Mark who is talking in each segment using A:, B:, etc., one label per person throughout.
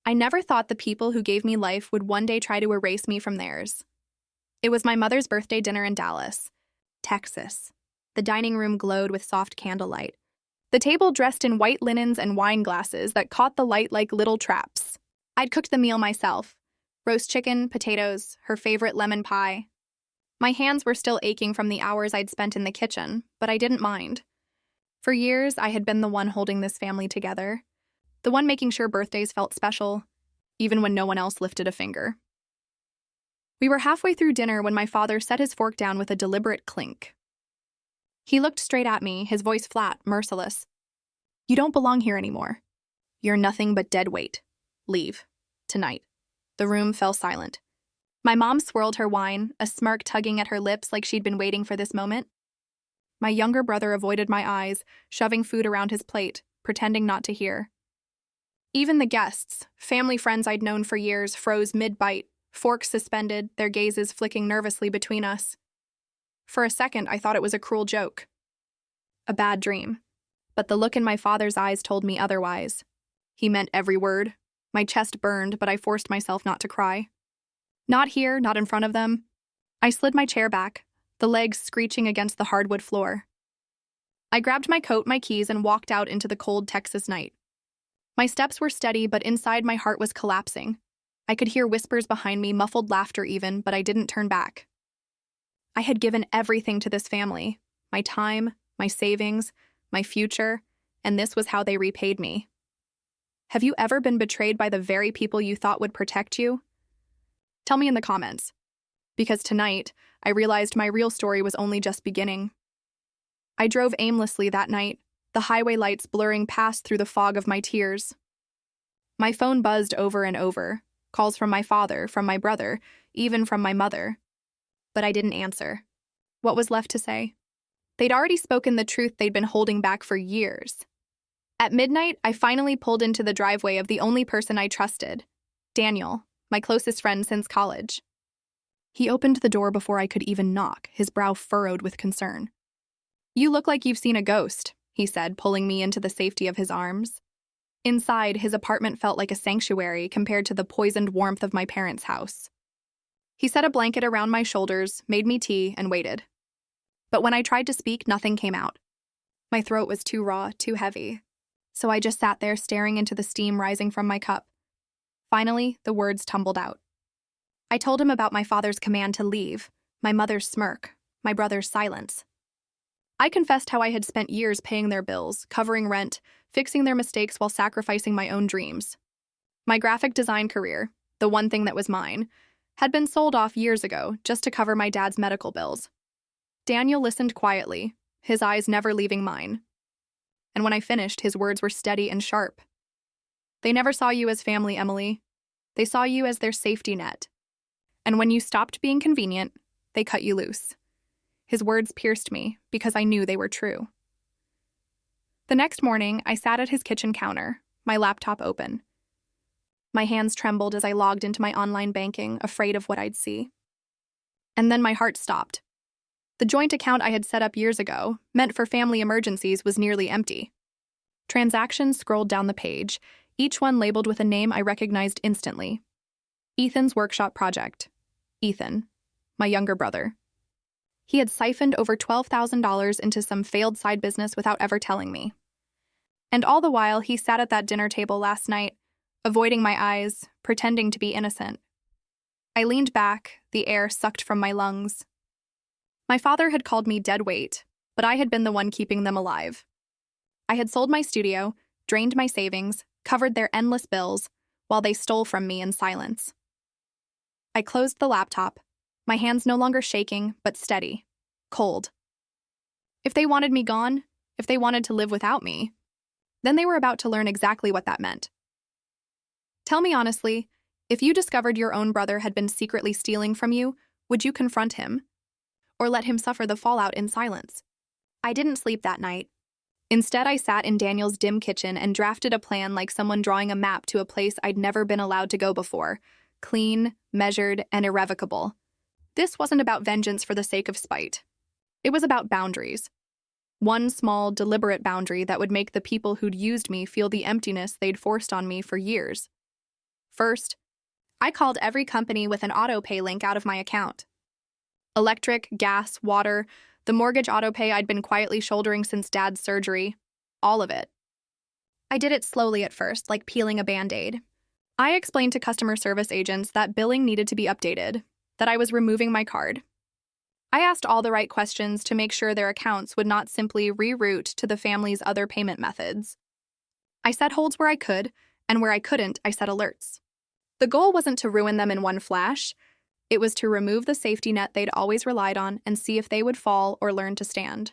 A: I never thought the people who gave me life would one day try to erase me from theirs. It was my mother's birthday dinner in Dallas, Texas. The dining room glowed with soft candlelight. The table dressed in white linens and wine glasses that caught the light like little traps. I'd cooked the meal myself. Roast chicken, potatoes, her favorite lemon pie. My hands were still aching from the hours I'd spent in the kitchen, but I didn't mind. For years, I had been the one holding this family together, the one making sure birthdays felt special, even when no one else lifted a finger. We were halfway through dinner when my father set his fork down with a deliberate clink. He looked straight at me, his voice flat, merciless. "You don't belong here anymore. You're nothing but dead weight. Leave. Tonight." The room fell silent. My mom swirled her wine, a smirk tugging at her lips like she'd been waiting for this moment. My younger brother avoided my eyes, shoving food around his plate, pretending not to hear. Even the guests, family friends I'd known for years, froze mid-bite, forks suspended, their gazes flicking nervously between us. For a second, I thought it was a cruel joke. A bad dream. But the look in my father's eyes told me otherwise. He meant every word. My chest burned, but I forced myself not to cry. Not here, not in front of them. I slid my chair back, the legs screeching against the hardwood floor. I grabbed my coat, my keys, and walked out into the cold Texas night. My steps were steady, but inside my heart was collapsing. I could hear whispers behind me, muffled laughter even, but I didn't turn back. I had given everything to this family, my time, my savings, my future, and this was how they repaid me. Have you ever been betrayed by the very people you thought would protect you? Tell me in the comments. Because tonight, I realized my real story was only just beginning. I drove aimlessly that night, the highway lights blurring past through the fog of my tears. My phone buzzed over and over, calls from my father, from my brother, even from my mother. But I didn't answer. What was left to say? They'd already spoken the truth they'd been holding back for years. At midnight, I finally pulled into the driveway of the only person I trusted, Daniel, my closest friend since college. He opened the door before I could even knock, his brow furrowed with concern. "You look like you've seen a ghost," he said, pulling me into the safety of his arms. Inside, his apartment felt like a sanctuary compared to the poisoned warmth of my parents' house. He set a blanket around my shoulders, made me tea, and waited. But when I tried to speak, nothing came out. My throat was too raw, too heavy. So I just sat there staring into the steam rising from my cup. Finally, the words tumbled out. I told him about my father's command to leave, my mother's smirk, my brother's silence. I confessed how I had spent years paying their bills, covering rent, fixing their mistakes while sacrificing my own dreams. My graphic design career, the one thing that was mine, had been sold off years ago just to cover my dad's medical bills. Daniel listened quietly, his eyes never leaving mine. And when I finished, his words were steady and sharp. "They never saw you as family, Emily. They saw you as their safety net. And when you stopped being convenient, they cut you loose." His words pierced me because I knew they were true. The next morning, I sat at his kitchen counter, my laptop open. My hands trembled as I logged into my online banking, afraid of what I'd see. And then my heart stopped. The joint account I had set up years ago, meant for family emergencies, was nearly empty. Transactions scrolled down the page, each one labeled with a name I recognized instantly. Ethan's workshop project. Ethan, my younger brother. He had siphoned over $12,000 into some failed side business without ever telling me. And all the while, he sat at that dinner table last night, avoiding my eyes, pretending to be innocent. I leaned back, the air sucked from my lungs. My father had called me dead weight, but I had been the one keeping them alive. I had sold my studio, drained my savings, covered their endless bills, while they stole from me in silence. I closed the laptop, my hands no longer shaking, but steady, cold. If they wanted me gone, if they wanted to live without me, then they were about to learn exactly what that meant. Tell me honestly, if you discovered your own brother had been secretly stealing from you, would you confront him? Or let him suffer the fallout in silence? I didn't sleep that night. Instead, I sat in Daniel's dim kitchen and drafted a plan like someone drawing a map to a place I'd never been allowed to go before. Clean, measured, and irrevocable. This wasn't about vengeance for the sake of spite. It was about boundaries. One small, deliberate boundary that would make the people who'd used me feel the emptiness they'd forced on me for years. First, I called every company with an auto pay link out of my account. Electric, gas, water, the mortgage auto pay I'd been quietly shouldering since Dad's surgery, all of it. I did it slowly at first, like peeling a Band-Aid. I explained to customer service agents that billing needed to be updated, that I was removing my card. I asked all the right questions to make sure their accounts would not simply reroute to the family's other payment methods. I set holds where I could, and where I couldn't, I set alerts. The goal wasn't to ruin them in one flash. It was to remove the safety net they'd always relied on and see if they would fall or learn to stand.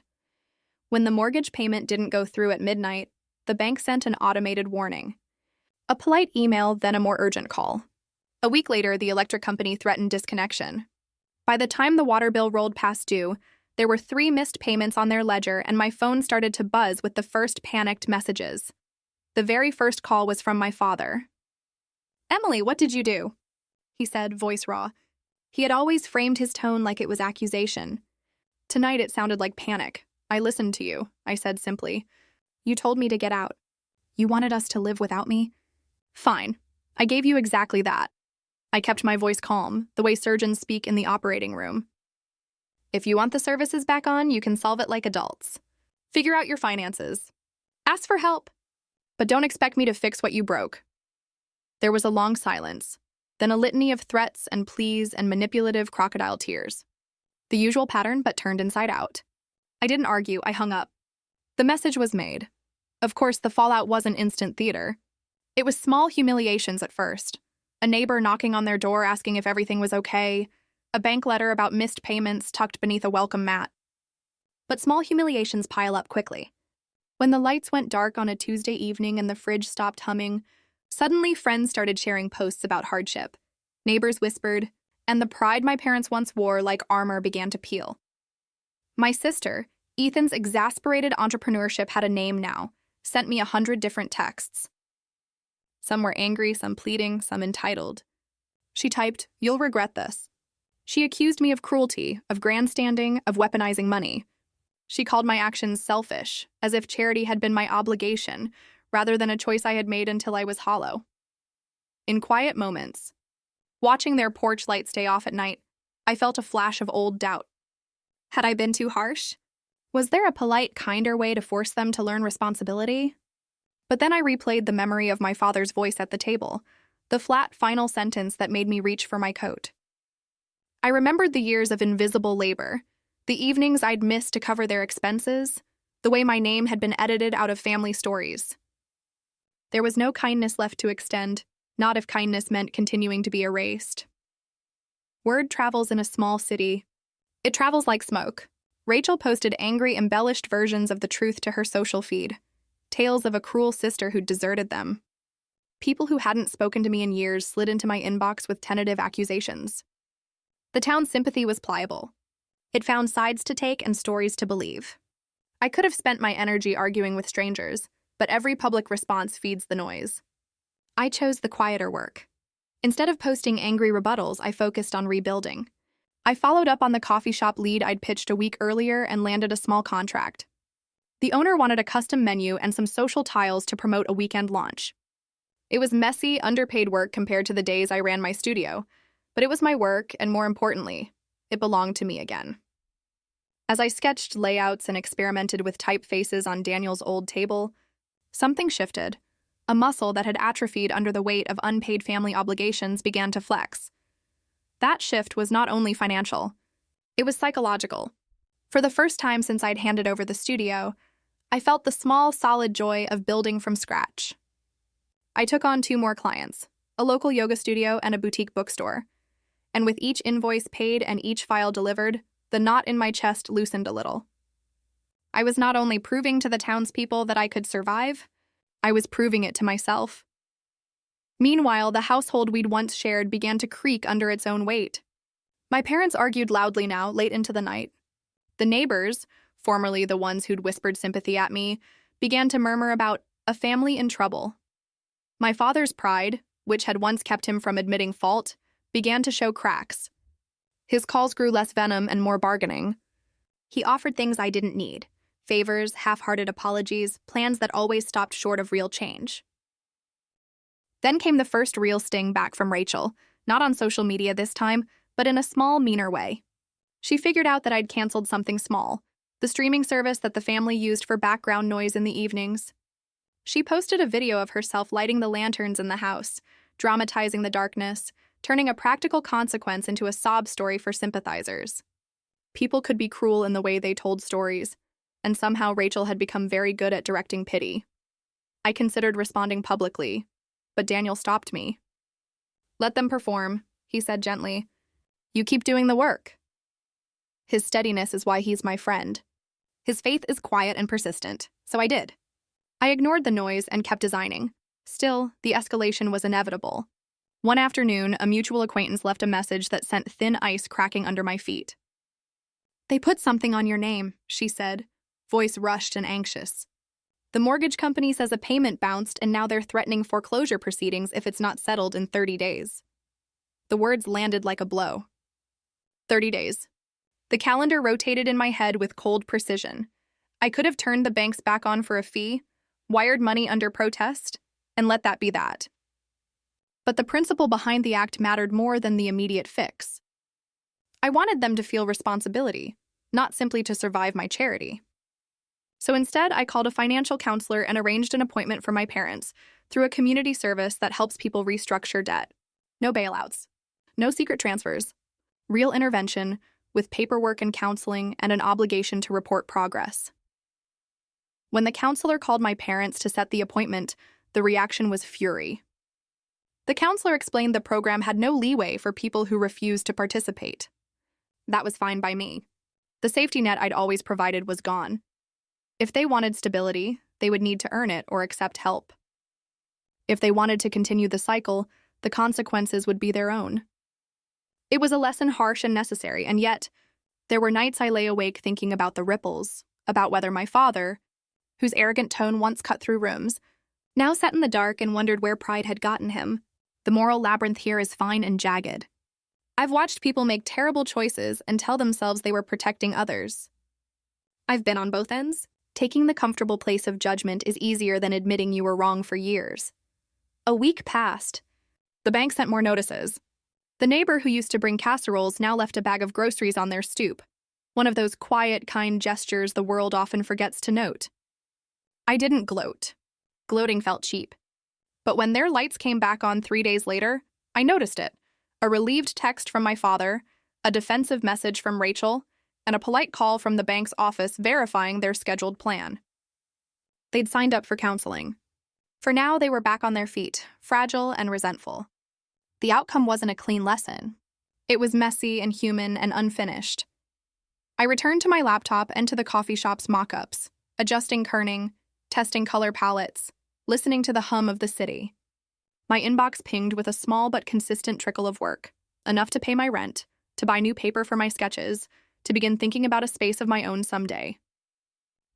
A: When the mortgage payment didn't go through at midnight, the bank sent an automated warning. A polite email, then a more urgent call. A week later, the electric company threatened disconnection. By the time the water bill rolled past due, there were 3 missed payments on their ledger, and my phone started to buzz with the first panicked messages. The very first call was from my father. "Emily, what did you do?" he said, voice raw. He had always framed his tone like it was accusation. Tonight it sounded like panic. "I listened to you," I said simply. "You told me to get out. You wanted us to live without me? Fine. I gave you exactly that." I kept my voice calm, the way surgeons speak in the operating room. "If you want the services back on, you can solve it like adults. Figure out your finances. Ask for help. But don't expect me to fix what you broke." There was a long silence, then a litany of threats and pleas and manipulative crocodile tears. The usual pattern, but turned inside out. I didn't argue, I hung up. The message was made. Of course, the fallout wasn't instant theater. It was small humiliations at first. A neighbor knocking on their door asking if everything was okay, a bank letter about missed payments tucked beneath a welcome mat. But small humiliations pile up quickly. When the lights went dark on a Tuesday evening and the fridge stopped humming, suddenly friends started sharing posts about hardship. Neighbors whispered, and the pride my parents once wore like armor began to peel. My sister, Ethan's exasperated entrepreneurship had a name now, sent me 100 different texts. Some were angry, some pleading, some entitled. She typed, "You'll regret this." She accused me of cruelty, of grandstanding, of weaponizing money. She called my actions selfish, as if charity had been my obligation, rather than a choice I had made until I was hollow. In quiet moments, watching their porch light stay off at night, I felt a flash of old doubt. Had I been too harsh? Was there a polite, kinder way to force them to learn responsibility? But then I replayed the memory of my father's voice at the table, the flat final sentence that made me reach for my coat. I remembered the years of invisible labor, the evenings I'd missed to cover their expenses, the way my name had been edited out of family stories. There was no kindness left to extend, not if kindness meant continuing to be erased. Word travels in a small city. It travels like smoke. Rachel posted angry, embellished versions of the truth to her social feed. Tales of a cruel sister who'd deserted them. People who hadn't spoken to me in years slid into my inbox with tentative accusations. The town's sympathy was pliable. It found sides to take and stories to believe. I could have spent my energy arguing with strangers, but every public response feeds the noise. I chose the quieter work. Instead of posting angry rebuttals, I focused on rebuilding. I followed up on the coffee shop lead I'd pitched a week earlier and landed a small contract. The owner wanted a custom menu and some social tiles to promote a weekend launch. It was messy, underpaid work compared to the days I ran my studio, but it was my work, and more importantly, it belonged to me again. As I sketched layouts and experimented with typefaces on Daniel's old table, something shifted. A muscle that had atrophied under the weight of unpaid family obligations began to flex. That shift was not only financial, it was psychological. For the first time since I'd handed over the studio, I felt the small, solid joy of building from scratch. I took on 2 more clients, a local yoga studio and a boutique bookstore. And with each invoice paid and each file delivered, the knot in my chest loosened a little. I was not only proving to the townspeople that I could survive, I was proving it to myself. Meanwhile, the household we'd once shared began to creak under its own weight. My parents argued loudly now, late into the night. The neighbors, formerly the ones who'd whispered sympathy at me, began to murmur about a family in trouble. My father's pride, which had once kept him from admitting fault, began to show cracks. His calls grew less venom and more bargaining. He offered things I didn't need: favors, half-hearted apologies, plans that always stopped short of real change. Then came the first real sting back from Rachel, not on social media this time, but in a small, meaner way. She figured out that I'd canceled something small, the streaming service that the family used for background noise in the evenings. She posted a video of herself lighting the lanterns in the house, dramatizing the darkness, turning a practical consequence into a sob story for sympathizers. People could be cruel in the way they told stories, and somehow Rachel had become very good at directing pity. I considered responding publicly, but Daniel stopped me. "Let them perform," he said gently. "You keep doing the work." His steadiness is why he's my friend. His faith is quiet and persistent, so I did. I ignored the noise and kept designing. Still, the escalation was inevitable. One afternoon, a mutual acquaintance left a message that sent thin ice cracking under my feet. "They put something on your name," she said, voice rushed and anxious. "The mortgage company says a payment bounced and now they're threatening foreclosure proceedings if it's not settled in 30 days. The words landed like a blow. 30 days. The calendar rotated in my head with cold precision. I could have turned the banks back on for a fee, wired money under protest, and let that be that. But the principle behind the act mattered more than the immediate fix. I wanted them to feel responsibility, not simply to survive my charity. So instead, I called a financial counselor and arranged an appointment for my parents through a community service that helps people restructure debt. No bailouts, no secret transfers, real intervention with paperwork and counseling and an obligation to report progress. When the counselor called my parents to set the appointment, the reaction was fury. The counselor explained the program had no leeway for people who refused to participate. That was fine by me. The safety net I'd always provided was gone. If they wanted stability, they would need to earn it or accept help. If they wanted to continue the cycle, the consequences would be their own. It was a lesson harsh and necessary, and yet, there were nights I lay awake thinking about the ripples, about whether my father, whose arrogant tone once cut through rooms, now sat in the dark and wondered where pride had gotten him. The moral labyrinth here is fine and jagged. I've watched people make terrible choices and tell themselves they were protecting others. I've been on both ends. Taking the comfortable place of judgment is easier than admitting you were wrong for years. A week passed. The bank sent more notices. The neighbor who used to bring casseroles now left a bag of groceries on their stoop, one of those quiet, kind gestures the world often forgets to note. I didn't gloat. Gloating felt cheap. But when their lights came back on 3 days later, I noticed it. A relieved text from my father, a defensive message from Rachel, and a polite call from the bank's office verifying their scheduled plan. They'd signed up for counseling. For now, they were back on their feet, fragile and resentful. The outcome wasn't a clean lesson. It was messy and human and unfinished. I returned to my laptop and to the coffee shop's mock-ups, adjusting kerning, testing color palettes, listening to the hum of the city. My inbox pinged with a small but consistent trickle of work, enough to pay my rent, to buy new paper for my sketches, to begin thinking about a space of my own someday.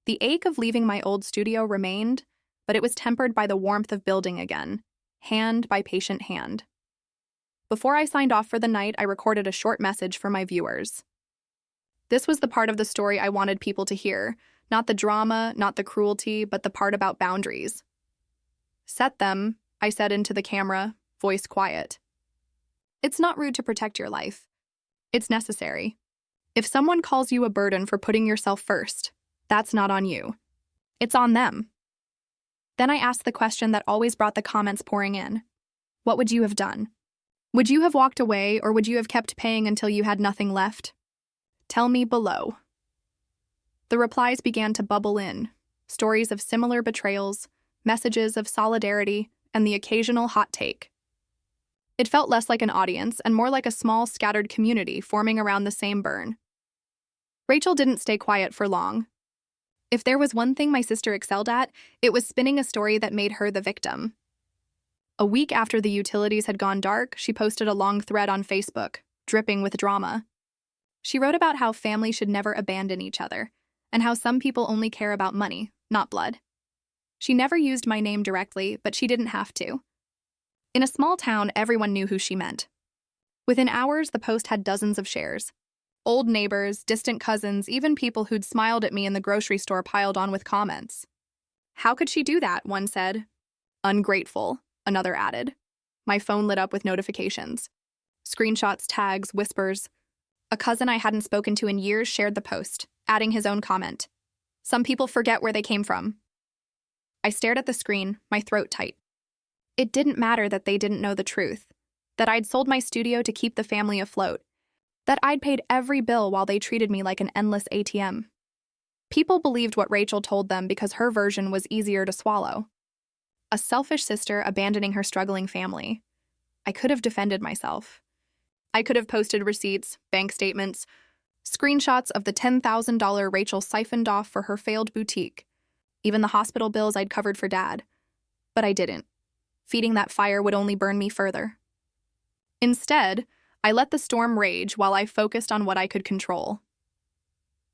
A: The ache of leaving my old studio remained, but it was tempered by the warmth of building again, hand by patient hand. Before I signed off for the night, I recorded a short message for my viewers. This was the part of the story I wanted people to hear, not the drama, not the cruelty, but the part about boundaries. "Set them," I said into the camera, voice quiet. "It's not rude to protect your life. It's necessary. If someone calls you a burden for putting yourself first, that's not on you. It's on them." Then I asked the question that always brought the comments pouring in. What would you have done? Would you have walked away, or would you have kept paying until you had nothing left? Tell me below. The replies began to bubble in, stories of similar betrayals, messages of solidarity, and the occasional hot take. It felt less like an audience and more like a small, scattered community forming around the same burn. Rachel didn't stay quiet for long. If there was one thing my sister excelled at, it was spinning a story that made her the victim. A week after the utilities had gone dark, she posted a long thread on Facebook, dripping with drama. She wrote about how family should never abandon each other, and how some people only care about money, not blood. She never used my name directly, but she didn't have to. In a small town, everyone knew who she meant. Within hours, the post had dozens of shares. Old neighbors, distant cousins, even people who'd smiled at me in the grocery store piled on with comments. "How could she do that?" one said. "Ungrateful," another added. My phone lit up with notifications. Screenshots, tags, whispers. A cousin I hadn't spoken to in years shared the post, adding his own comment. Some people forget where they came from. I stared at the screen, my throat tight. It didn't matter that they didn't know the truth, that I'd sold my studio to keep the family afloat, that I'd paid every bill while they treated me like an endless ATM. People believed what Rachel told them because her version was easier to swallow. A selfish sister abandoning her struggling family. I could have defended myself. I could have posted receipts, bank statements, screenshots of the $10,000 Rachel siphoned off for her failed boutique, even the hospital bills I'd covered for Dad. But I didn't. Feeding that fire would only burn me further. Instead, I let the storm rage while I focused on what I could control.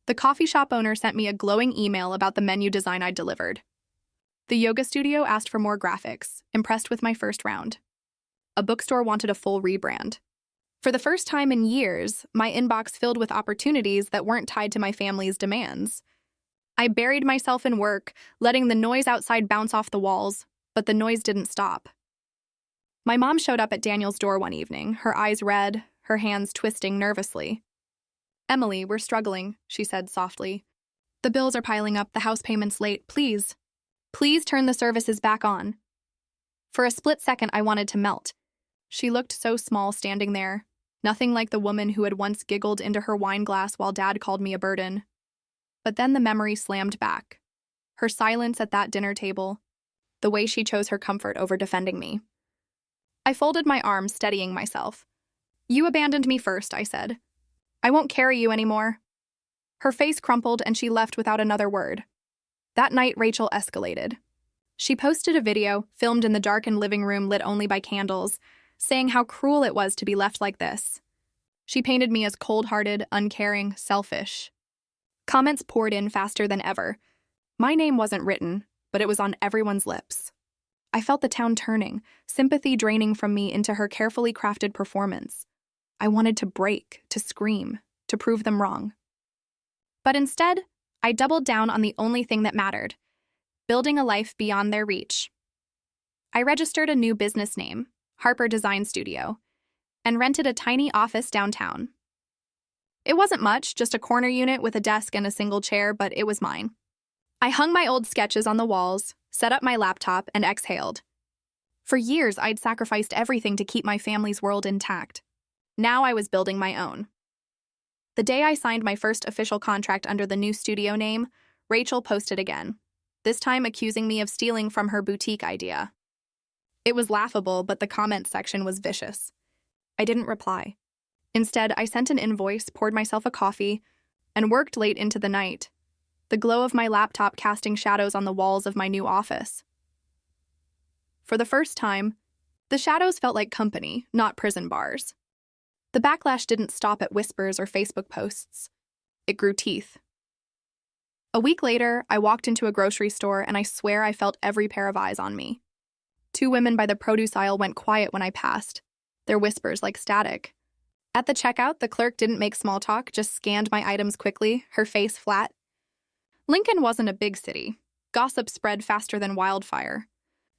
A: The coffee shop owner sent me a glowing email about the menu design I'd delivered. The yoga studio asked for more graphics, impressed with my first round. A bookstore wanted a full rebrand. For the first time in years, my inbox filled with opportunities that weren't tied to my family's demands. I buried myself in work, letting the noise outside bounce off the walls, but the noise didn't stop. My mom showed up at Daniel's door one evening, her eyes red, her hands twisting nervously. "Emily, we're struggling," she said softly. "The bills are piling up, the house payment's late. Please turn the services back on." For a split second, I wanted to melt. She looked so small standing there, nothing like the woman who had once giggled into her wine glass while Dad called me a burden. But then the memory slammed back. Her silence at that dinner table, the way she chose her comfort over defending me. I folded my arms, steadying myself. "You abandoned me first," I said. "I won't carry you anymore." Her face crumpled and she left without another word. That night, Rachel escalated. She posted a video, filmed in the darkened living room lit only by candles, saying how cruel it was to be left like this. She painted me as cold-hearted, uncaring, selfish. Comments poured in faster than ever. My name wasn't written, but it was on everyone's lips. I felt the town turning, sympathy draining from me into her carefully crafted performance. I wanted to break, to scream, to prove them wrong. But instead, I doubled down on the only thing that mattered: building a life beyond their reach. I registered a new business name, Harper Design Studio, and rented a tiny office downtown. It wasn't much, just a corner unit with a desk and a single chair, but it was mine. I hung my old sketches on the walls, set up my laptop, and exhaled. For years, I'd sacrificed everything to keep my family's world intact. Now I was building my own. The day I signed my first official contract under the new studio name, Rachel posted again, this time accusing me of stealing from her boutique idea. It was laughable, but the comment section was vicious. I didn't reply. Instead, I sent an invoice, poured myself a coffee, and worked late into the night, the glow of my laptop casting shadows on the walls of my new office. For the first time, the shadows felt like company, not prison bars. The backlash didn't stop at whispers or Facebook posts. It grew teeth. A week later, I walked into a grocery store and I swear I felt every pair of eyes on me. 2 women by the produce aisle went quiet when I passed, their whispers like static. At the checkout, the clerk didn't make small talk, just scanned my items quickly, her face flat. Lincoln wasn't a big city. Gossip spread faster than wildfire.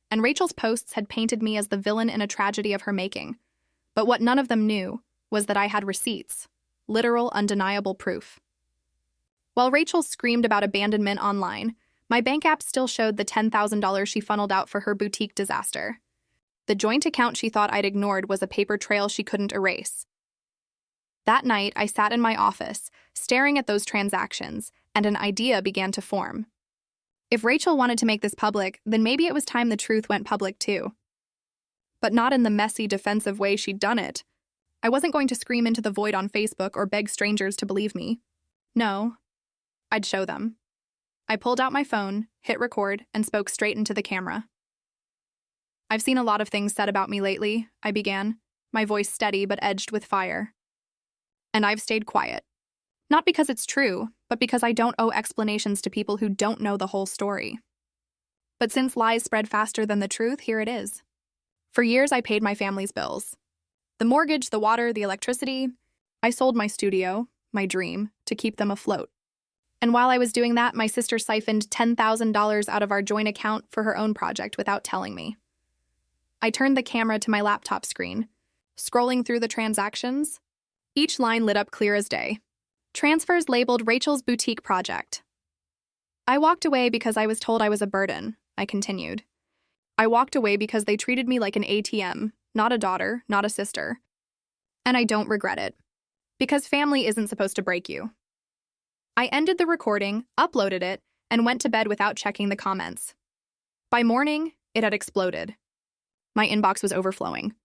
A: And Rachel's posts had painted me as the villain in a tragedy of her making. But what none of them knew was that I had receipts, literal, undeniable proof. While Rachel screamed about abandonment online, my bank app still showed the $10,000 she funneled out for her boutique disaster. The joint account she thought I'd ignored was a paper trail she couldn't erase. That night, I sat in my office, staring at those transactions, and an idea began to form. If Rachel wanted to make this public, then maybe it was time the truth went public too. But not in the messy, defensive way she'd done it. I wasn't going to scream into the void on Facebook or beg strangers to believe me. No, I'd show them. I pulled out my phone, hit record, and spoke straight into the camera. "I've seen a lot of things said about me lately," I began, my voice steady but edged with fire. "And I've stayed quiet. Not because it's true, but because I don't owe explanations to people who don't know the whole story. But since lies spread faster than the truth, here it is. For years, I paid my family's bills. The mortgage, the water, the electricity. I sold my studio, my dream, to keep them afloat. And while I was doing that, my sister siphoned $10,000 out of our joint account for her own project without telling me. I turned the camera to my laptop screen, scrolling through the transactions. Each line lit up clear as day. Transfers labeled Rachel's boutique project. I walked away because I was told I was a burden, I continued. I walked away because they treated me like an ATM, not a daughter, not a sister. And I don't regret it. Because family isn't supposed to break you. I ended the recording, uploaded it, and went to bed without checking the comments. By morning, it had exploded. My inbox was overflowing.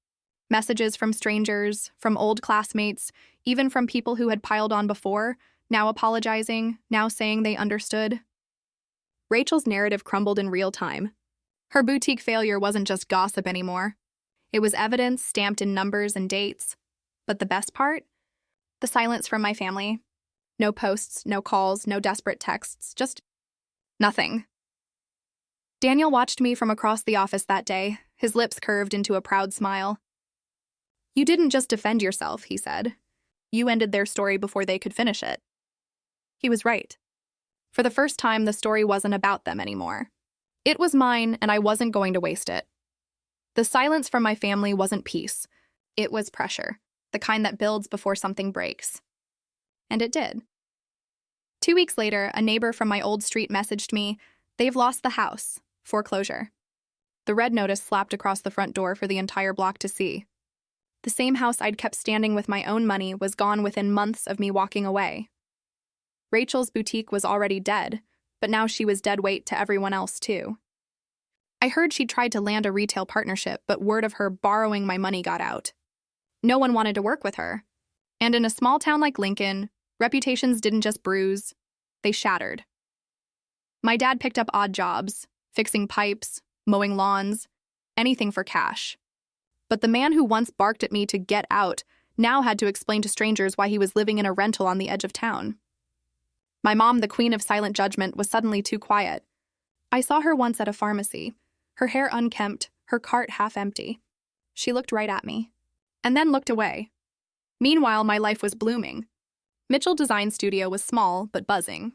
A: Messages from strangers, from old classmates, even from people who had piled on before, now apologizing, now saying they understood. Rachel's narrative crumbled in real time. Her boutique failure wasn't just gossip anymore. It was evidence stamped in numbers and dates. But the best part? The silence from my family. No posts, no calls, no desperate texts, just nothing. Daniel watched me from across the office that day, his lips curved into a proud smile. You didn't just defend yourself, he said. You ended their story before they could finish it. He was right. For the first time, the story wasn't about them anymore. It was mine, and I wasn't going to waste it. The silence from my family wasn't peace. It was pressure, the kind that builds before something breaks. And it did. 2 weeks later, a neighbor from my old street messaged me, "They've lost the house. Foreclosure." The red notice slapped across the front door for the entire block to see. The same house I'd kept standing with my own money was gone within months of me walking away. Rachel's boutique was already dead, but now she was dead weight to everyone else too. I heard she tried to land a retail partnership, but word of her borrowing my money got out. No one wanted to work with her. And in a small town like Lincoln, reputations didn't just bruise, they shattered. My dad picked up odd jobs, fixing pipes, mowing lawns, anything for cash. But the man who once barked at me to get out now had to explain to strangers why he was living in a rental on the edge of town. My mom, the queen of silent judgment, was suddenly too quiet. I saw her once at a pharmacy, her hair unkempt, her cart half empty. She looked right at me, and then looked away. Meanwhile, my life was blooming. Mitchell Design Studio was small, but buzzing.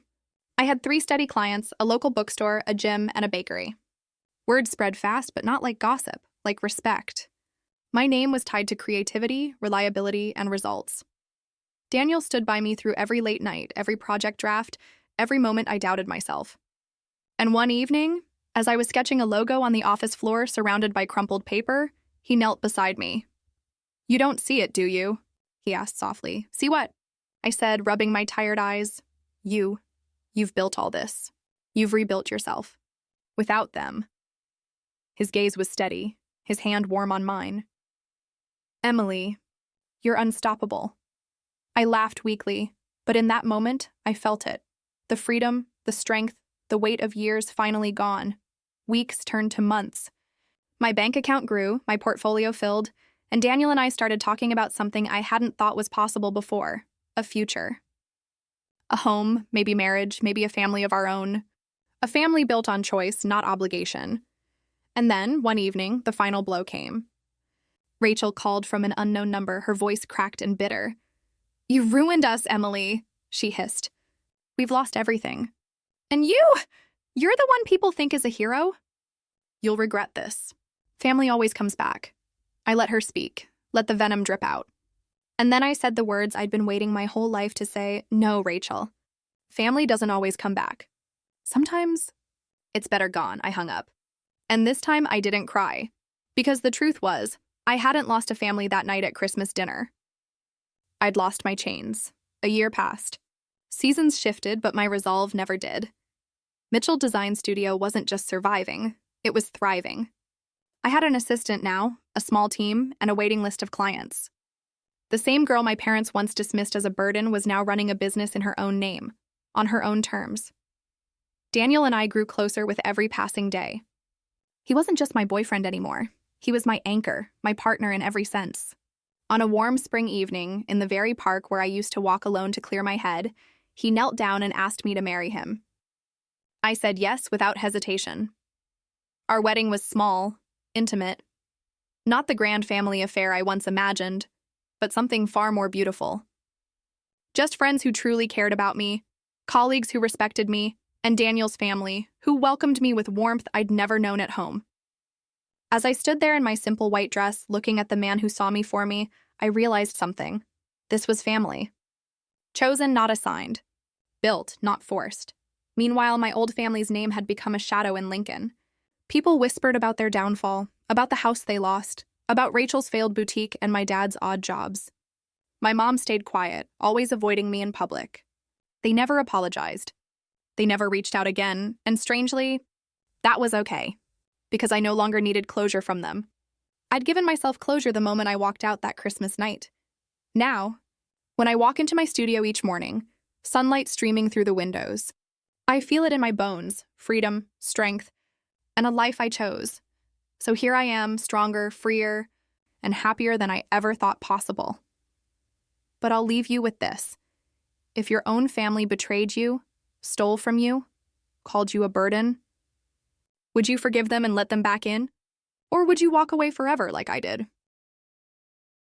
A: I had 3 steady clients, a local bookstore, a gym, and a bakery. Word spread fast, but not like gossip, like respect. My name was tied to creativity, reliability, and results. Daniel stood by me through every late night, every project draft, every moment I doubted myself. And one evening, as I was sketching a logo on the office floor surrounded by crumpled paper, he knelt beside me. "You don't see it, do you?" he asked softly. "See what?" I said, rubbing my tired eyes. You've built all this. You've rebuilt yourself. Without them." His gaze was steady, his hand warm on mine. "Emily, you're unstoppable." I laughed weakly, but in that moment, I felt it. The freedom, the strength, the weight of years finally gone. Weeks turned to months. My bank account grew, my portfolio filled, and Daniel and I started talking about something I hadn't thought was possible before, a future. A home, maybe marriage, maybe a family of our own. A family built on choice, not obligation. And then, one evening, the final blow came. Rachel called from an unknown number, her voice cracked and bitter. "You ruined us, Emily," she hissed. "We've lost everything. And you're the one people think is a hero? You'll regret this. Family always comes back." I let her speak, let the venom drip out. And then I said the words I'd been waiting my whole life to say, "No, Rachel. Family doesn't always come back. Sometimes it's better gone." I hung up. And this time I didn't cry, because the truth was, I hadn't lost a family that night at Christmas dinner. I'd lost my chains. A year passed. Seasons shifted, but my resolve never did. Mitchell Design Studio wasn't just surviving, it was thriving. I had an assistant now, a small team, and a waiting list of clients. The same girl my parents once dismissed as a burden was now running a business in her own name, on her own terms. Daniel and I grew closer with every passing day. He wasn't just my boyfriend anymore. He was my anchor, my partner in every sense. On a warm spring evening, in the very park where I used to walk alone to clear my head, he knelt down and asked me to marry him. I said yes without hesitation. Our wedding was small, intimate. Not the grand family affair I once imagined, but something far more beautiful. Just friends who truly cared about me, colleagues who respected me, and Daniel's family, who welcomed me with warmth I'd never known at home. As I stood there in my simple white dress, looking at the man who saw me for me, I realized something. This was family. Chosen, not assigned. Built, not forced. Meanwhile, my old family's name had become a shadow in Lincoln. People whispered about their downfall, about the house they lost, about Rachel's failed boutique and my dad's odd jobs. My mom stayed quiet, always avoiding me in public. They never apologized. They never reached out again, and strangely, that was okay, because I no longer needed closure from them. I'd given myself closure the moment I walked out that Christmas night. Now, when I walk into my studio each morning, sunlight streaming through the windows, I feel it in my bones, freedom, strength, and a life I chose. So here I am, stronger, freer, and happier than I ever thought possible. But I'll leave you with this. If your own family betrayed you, stole from you, called you a burden, would you forgive them and let them back in? Or would you walk away forever like I did?